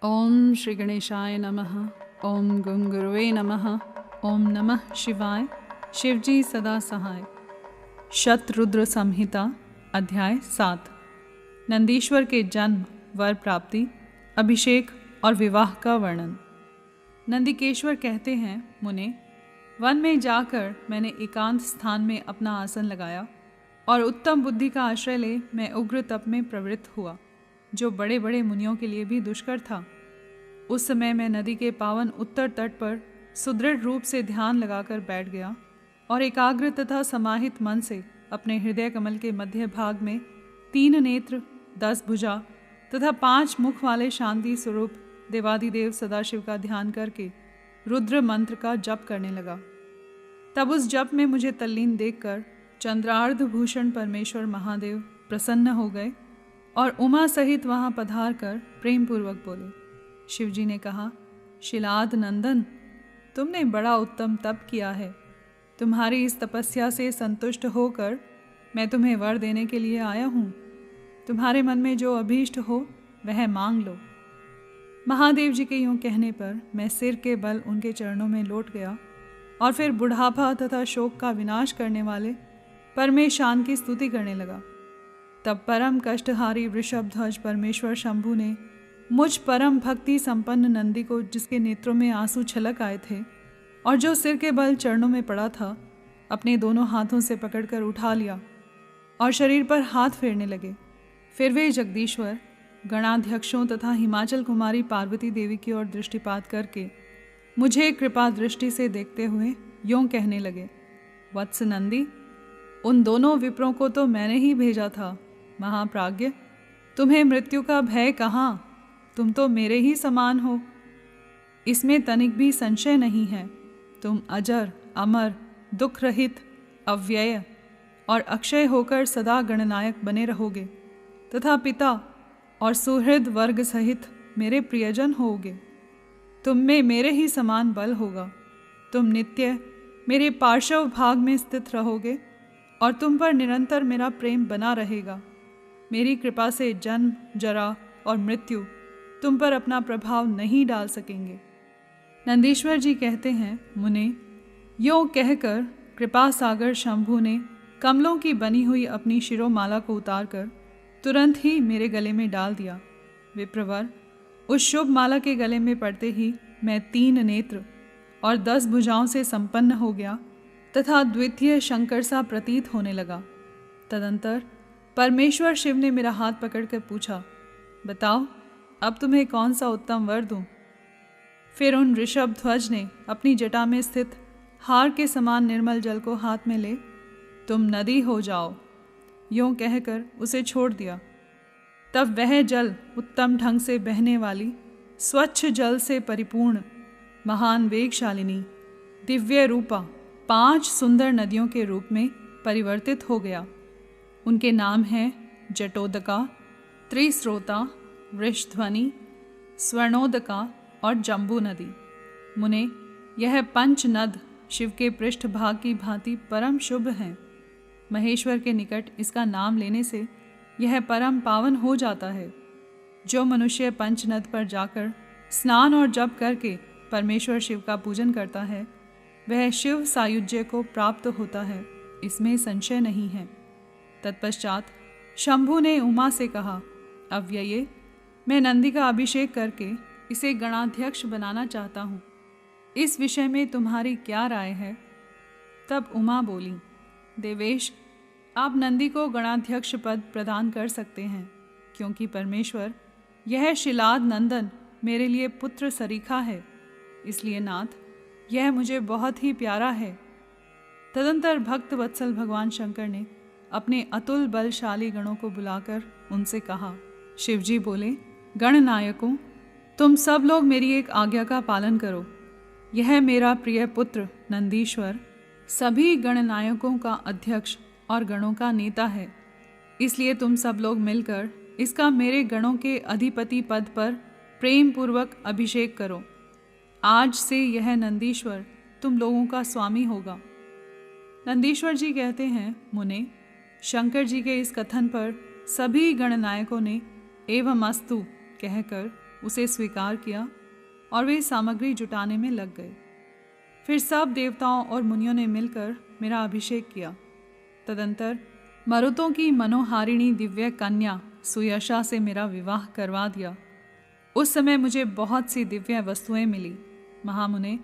ओम श्री गणेशाय नमः। ओम गं गुरुवे नमः। ओम नमः शिवाय। शिवजी सदा सहाय। शतरुद्र संहिता अध्याय 7। नंदीश्वर के जन्म, वर प्राप्ति, अभिषेक और विवाह का वर्णन। नंदिकेश्वर कहते हैं, मुने, वन में जाकर मैंने एकांत स्थान में अपना आसन लगाया और उत्तम बुद्धि का आश्रय ले मैं उग्र तप में प्रवृत्त हुआ, जो बड़े बड़े मुनियों के लिए भी दुष्कर था। उस समय मैं नदी के पावन उत्तर तट पर सुदृढ़ रूप से ध्यान लगाकर बैठ गया और एकाग्र तथा समाहित मन से अपने हृदय कमल के मध्य भाग में 3 नेत्र, 10 भुजा तथा 5 मुख वाले शांति स्वरूप देवादिदेव सदाशिव का ध्यान करके रुद्र मंत्र का जप करने लगा। तब उस जप में मुझे तल्लीन देखकर चंद्रार्ध भूषण परमेश्वर महादेव प्रसन्न हो गए और उमा सहित वहां पधार कर प्रेम पूर्वक बोले। शिवजी ने कहा, शिलाद नंदन, तुमने बड़ा उत्तम तप किया है। तुम्हारी इस तपस्या से संतुष्ट होकर मैं तुम्हें वर देने के लिए आया हूँ। तुम्हारे मन में जो अभीष्ट हो वह मांग लो। महादेव जी के यूँ कहने पर मैं सिर के बल उनके चरणों में लौट गया और फिर बुढ़ापा तथा शोक का विनाश करने वाले परमेशान की स्तुति करने लगा। तब परम कष्टहारी वृषभध्वज परमेश्वर शंभु ने मुझ परम भक्ति संपन्न नंदी को, जिसके नेत्रों में आंसू छलक आए थे और जो सिर के बल चरणों में पड़ा था, अपने दोनों हाथों से पकड़कर उठा लिया और शरीर पर हाथ फेरने लगे। फिर वे जगदीश्वर, गणाध्यक्षों तथा हिमाचल कुमारी पार्वती देवी की ओर दृष्टिपात करके मुझे कृपा दृष्टि से देखते हुए यूँ कहने लगे, वत्स नंदी, उन दोनों विप्रों को तो मैंने ही भेजा था। महाप्राज्ञ, तुम्हें मृत्यु का भय कहाँ? तुम तो मेरे ही समान हो, इसमें तनिक भी संशय नहीं है। तुम अजर, अमर, दुख रहित, अव्यय और अक्षय होकर सदा गणनायक बने रहोगे तथा पिता और सुहृद वर्ग सहित मेरे प्रियजन होगे। तुम में मेरे ही समान बल होगा। तुम नित्य मेरे पार्श्व भाग में स्थित रहोगे और तुम पर निरंतर मेरा प्रेम बना रहेगा। मेरी कृपा से जन्म, जरा और मृत्यु तुम पर अपना प्रभाव नहीं डाल सकेंगे। नंदीश्वर जी कहते हैं, मुने, यों कहकर कृपा सागर शंभु ने कमलों की बनी हुई अपनी शिरोमाला को उतारकर तुरंत ही मेरे गले में डाल दिया। विप्रवर, उस शुभ माला के गले में पड़ते ही मैं 3 नेत्र और 10 भुजाओं से संपन्न हो गया तथा द्वितीय शंकर सा प्रतीत होने लगा। तदंतर परमेश्वर शिव ने मेरा हाथ पकड़कर पूछा, बताओ, अब तुम्हें कौन सा उत्तम वर दूं? फिर उन ऋषभ ध्वज ने अपनी जटा में स्थित हार के समान निर्मल जल को हाथ में ले, तुम नदी हो जाओ, यूं कहकर उसे छोड़ दिया। तब वह जल उत्तम ढंग से बहने वाली, स्वच्छ जल से परिपूर्ण, महान वेगशालिनी, दिव्य रूपा 5 सुंदर नदियों के रूप में परिवर्तित हो गया। उनके नाम हैं जटोदका, त्रिस्रोता, वृषध्वनि, स्वर्णोदका और जम्बू नदी। मुने, यह 5 नद शिव के पृष्ठ भाग की भांति परम शुभ हैं। महेश्वर के निकट इसका नाम लेने से यह परम पावन हो जाता है। जो मनुष्य 5 नद पर जाकर स्नान और जप करके परमेश्वर शिव का पूजन करता है, वह शिव सायुज्य को प्राप्त होता है, इसमें संशय नहीं है। तत्पश्चात शंभु ने उमा से कहा, अव्यये, मैं नंदी का अभिषेक करके इसे गणाध्यक्ष बनाना चाहता हूँ। इस विषय में तुम्हारी क्या राय है? तब उमा बोली, देवेश, आप नंदी को गणाध्यक्ष पद प्रदान कर सकते हैं, क्योंकि परमेश्वर, यह शिलाद नंदन मेरे लिए पुत्र सरीखा है, इसलिए नाथ, यह मुझे बहुत ही प्यारा है। तदंतर भक्त वत्सल भगवान शंकर ने अपने अतुल बलशाली गणों को बुलाकर उनसे कहा। शिवजी बोले, गणनायकों, तुम सब लोग मेरी एक आज्ञा का पालन करो। यह मेरा प्रिय पुत्र नंदीश्वर सभी गणनायकों का अध्यक्ष और गणों का नेता है, इसलिए तुम सब लोग मिलकर इसका मेरे गणों के अधिपति पद पर प्रेम पूर्वक अभिषेक करो। आज से यह नंदीश्वर तुम लोगों का स्वामी होगा। नंदीश्वर जी कहते हैं, मुने, शंकर जी के इस कथन पर सभी गणनायकों ने एवमस्तु कहकर उसे स्वीकार किया और वे सामग्री जुटाने में लग गए। फिर सब देवताओं और मुनियों ने मिलकर मेरा अभिषेक किया। तदंतर मरुतों की मनोहारिणी दिव्य कन्या सुयशा से मेरा विवाह करवा दिया। उस समय मुझे बहुत सी दिव्य वस्तुएं मिली। महामुने,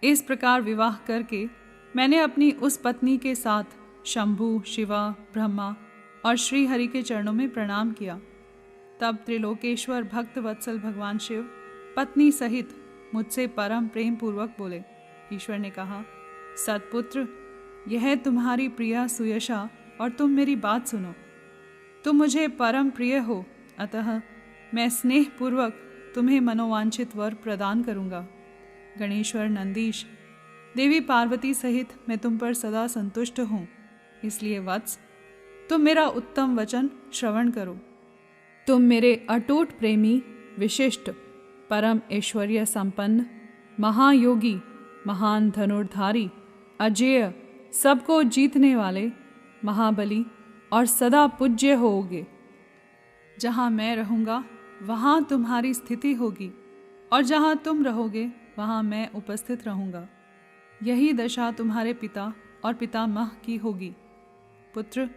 इस प्रकार विवाह करके मैंने अपनी उस पत्नी के साथ शंभु, शिवा, ब्रह्मा और श्री हरि के चरणों में प्रणाम किया। तब त्रिलोकेश्वर भक्त वत्सल भगवान शिव पत्नी सहित मुझसे परम प्रेम पूर्वक बोले। ईश्वर ने कहा, सतपुत्र, यह तुम्हारी प्रिया सुयशा और तुम मेरी बात सुनो। तुम मुझे परम प्रिय हो, अतः मैं स्नेह पूर्वक तुम्हें मनोवांछित वर प्रदान करूंगा। गणेश्वर, नंदीश, देवी पार्वती सहित मैं तुम पर सदा संतुष्ट हूँ। इसलिए वत्स, तुम मेरा उत्तम वचन श्रवण करो। तुम मेरे अटूट प्रेमी, विशिष्ट, परम ऐश्वर्य संपन्न, महायोगी, महान धनुर्धारी, अजेय, सबको जीतने वाले, महाबली और सदा पूज्य होगे। जहाँ मैं रहूँगा वहाँ तुम्हारी स्थिति होगी और जहाँ तुम रहोगे वहाँ मैं उपस्थित रहूँगा। यही दशा तुम्हारे पिता और पितामह की होगी। पुत्र,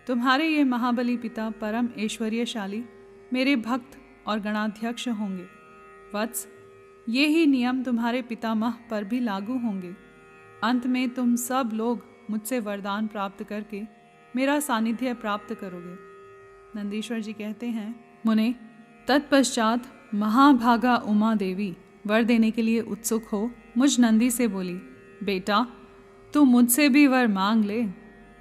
तुम्हारे ये महाबली पिता परम ऐश्वर्यशाली मेरे भक्त और गणाध्यक्ष होंगे। वत्स, ये ही नियम तुम्हारे पितामह पर भी लागू होंगे। अंत में तुम सब लोग मुझसे वरदान प्राप्त करके मेरा सानिध्य प्राप्त करोगे। नंदीश्वर जी कहते हैं, मुने, तत्पश्चात महाभागा उमा देवी वर देने के लिए उत्सुक हो मुझ नंदी से बोली, बेटा, तू मुझसे भी वर मांग ले,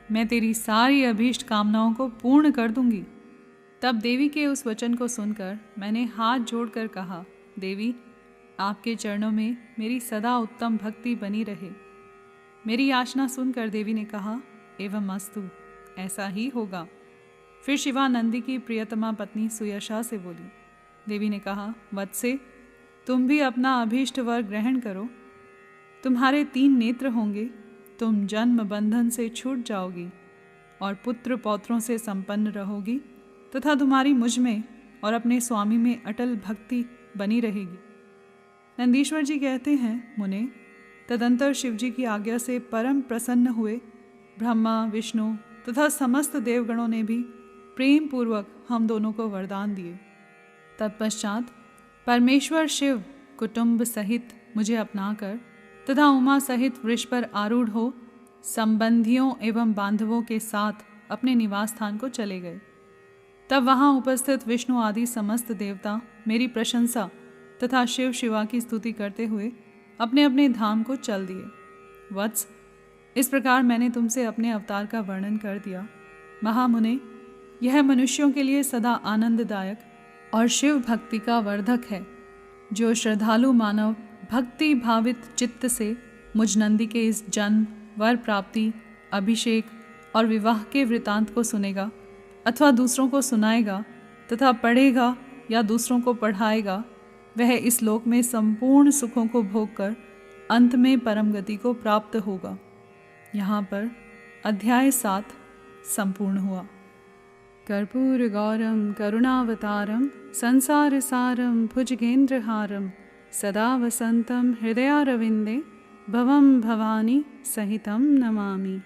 मैं तेरी सारी अभीष्ट कामनाओं को पूर्ण कर दूंगी। तब देवी के उस वचन को सुनकर मैंने हाथ जोड़कर कहा, देवी, आपके चरणों में मेरी सदा उत्तम भक्ति बनी रहे। मेरी याचना सुनकर देवी ने कहा, एवं अस्तु, ऐसा ही होगा। फिर शिवानंदी की प्रियतमा पत्नी सुयशा से बोली। देवी ने कहा, वत्से, तुम भी अपना अभीष्ट वर ग्रहण करो। तुम्हारे 3 नेत्र होंगे, तुम जन्म बंधन से छूट जाओगी और पुत्र पौत्रों से संपन्न रहोगी तथा तुम्हारी मुझ में और अपने स्वामी में अटल भक्ति बनी रहेगी। नंदीश्वर जी कहते हैं, मुने, तदंतर शिवजी की आज्ञा से परम प्रसन्न हुए ब्रह्मा, विष्णु तथा समस्त देवगणों ने भी प्रेम पूर्वक हम दोनों को वरदान दिए। तत्पश्चात परमेश्वर शिव कुटुंब सहित मुझे अपनाकर तथा उमा सहित वृष पर आरूढ़ हो संबंधियों एवं बांधवों के साथ अपने निवास स्थान को चले गए। तब वहाँ उपस्थित विष्णु आदि समस्त देवता मेरी प्रशंसा तथा शिव शिवा की स्तुति करते हुए अपने अपने धाम को चल दिए। वत्स, इस प्रकार मैंने तुमसे अपने अवतार का वर्णन कर दिया। महामुने, यह मनुष्यों के लिए सदा आनंददायक और शिव भक्ति का वर्धक है। जो श्रद्धालु मानव भक्ति भावित चित्त से मुझ नंदी के इस जन्म, वर प्राप्ति, अभिषेक और विवाह के वृतांत को सुनेगा अथवा दूसरों को सुनाएगा तथा पढ़ेगा या दूसरों को पढ़ाएगा, वह इस लोक में संपूर्ण सुखों को भोग कर अंत में परम गति को प्राप्त होगा। यहाँ पर अध्याय 7 संपूर्ण हुआ। कर्पूर गौरम करुणावतारम संसार सारम भुजगेंद्रहारम सदा वसंतम हृदयारविंदे भवम भवानी सहितम नमामि।